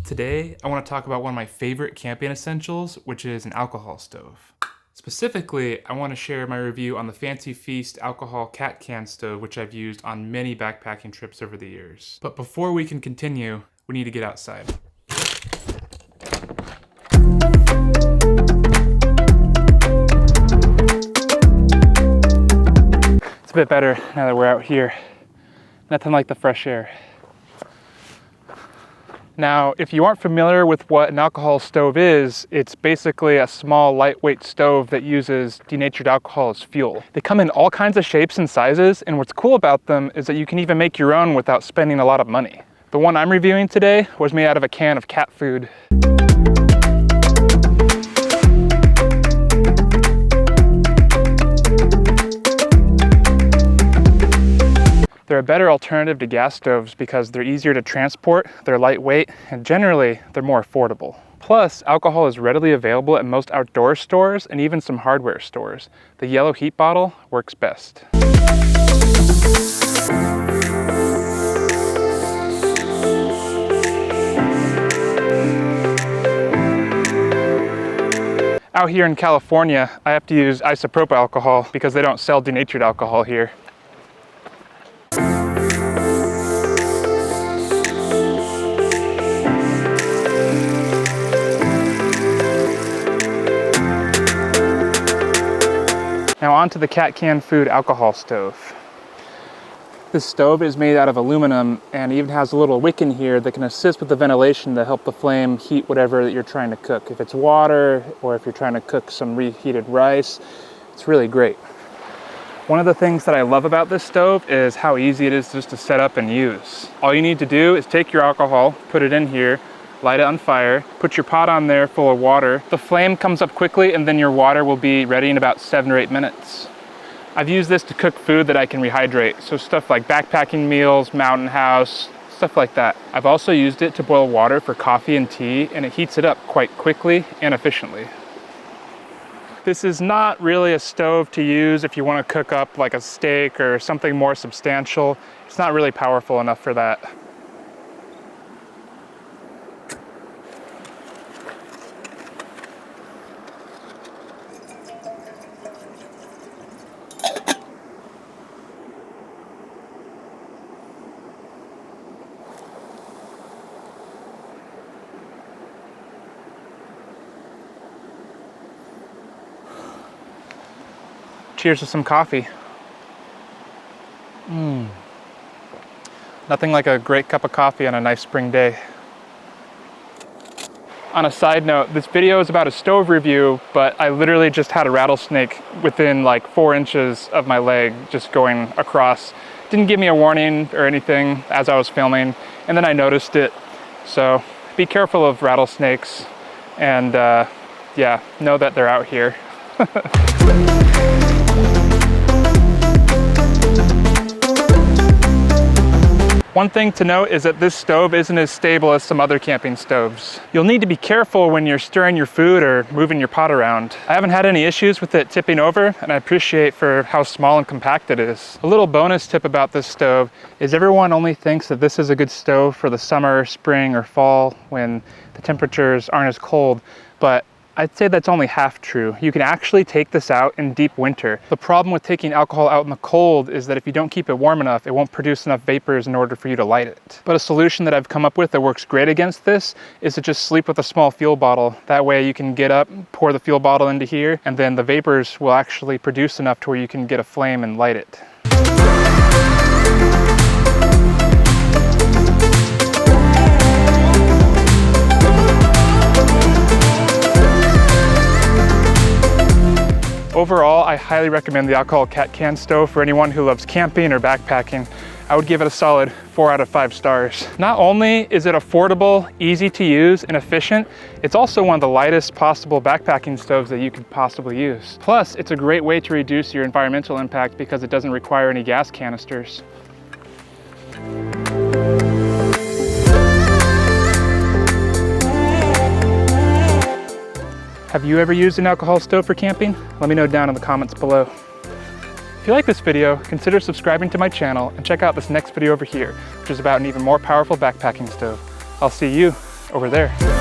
Today, I want to talk about one of my favorite camping essentials, which is an alcohol stove. Specifically, I want to share my review on the Fancy Feast alcohol cat can stove, which I've used on many backpacking trips over the years. But before we can continue, we need to get outside. It's a bit better now that we're out here. Nothing like the fresh air. Now, if you aren't familiar with what an alcohol stove is, it's basically a small, lightweight stove that uses denatured alcohol as fuel. They come in all kinds of shapes and sizes, and what's cool about them is that you can even make your own without spending a lot of money. The one I'm reviewing today was made out of a can of cat food. They're a better alternative to gas stoves because they're easier to transport, they're lightweight, and generally, they're more affordable. Plus, alcohol is readily available at most outdoor stores and even some hardware stores. The yellow heat bottle works best. Out here in California, I have to use isopropyl alcohol because they don't sell denatured alcohol here. Now onto the cat can food alcohol stove. This stove is made out of aluminum and even has a little wick in here that can assist with the ventilation to help the flame heat whatever that you're trying to cook. If it's water or if you're trying to cook some reheated rice, it's really great. One of the things that I love about this stove is how easy it is just to set up and use. All you need to do is take your alcohol, put it in here, light it on fire, put your pot on there full of water. The flame comes up quickly and then your water will be ready in about 7 or 8 minutes. I've used this to cook food that I can rehydrate, so stuff like backpacking meals, mountain house, stuff like that. I've also used it to boil water for coffee and tea, and it heats it up quite quickly and efficiently. This is not really a stove to use if you want to cook up like a steak or something more substantial. It's not really powerful enough for that. Cheers to some coffee. Nothing like a great cup of coffee on a nice spring day. On a side note, this video is about a stove review, but I literally just had a rattlesnake within like 4 inches of my leg just going across. Didn't give me a warning or anything as I was filming, and then I noticed it. So be careful of rattlesnakes and yeah, know that they're out here. One thing to note is that this stove isn't as stable as some other camping stoves. You'll need to be careful when you're stirring your food or moving your pot around. I haven't had any issues with it tipping over, and I appreciate for how small and compact it is. A little bonus tip about this stove is everyone only thinks that this is a good stove for the summer, spring, or fall when the temperatures aren't as cold, but I'd say that's only half true. You can actually take this out in deep winter. The problem with taking alcohol out in the cold is that if you don't keep it warm enough, it won't produce enough vapors in order for you to light it. But a solution that I've come up with that works great against this is to just sleep with a small fuel bottle. That way you can get up, pour the fuel bottle into here, and then the vapors will actually produce enough to where you can get a flame and light it. Overall, I highly recommend the alcohol cat can stove for anyone who loves camping or backpacking. I would give it a solid 4 out of 5 stars. Not only is it affordable, easy to use, and efficient, it's also one of the lightest possible backpacking stoves that you could possibly use. Plus, it's a great way to reduce your environmental impact because it doesn't require any gas canisters. Have you ever used an alcohol stove for camping? Let me know down in the comments below. If you like this video, consider subscribing to my channel and check out this next video over here, which is about an even more powerful backpacking stove. I'll see you over there.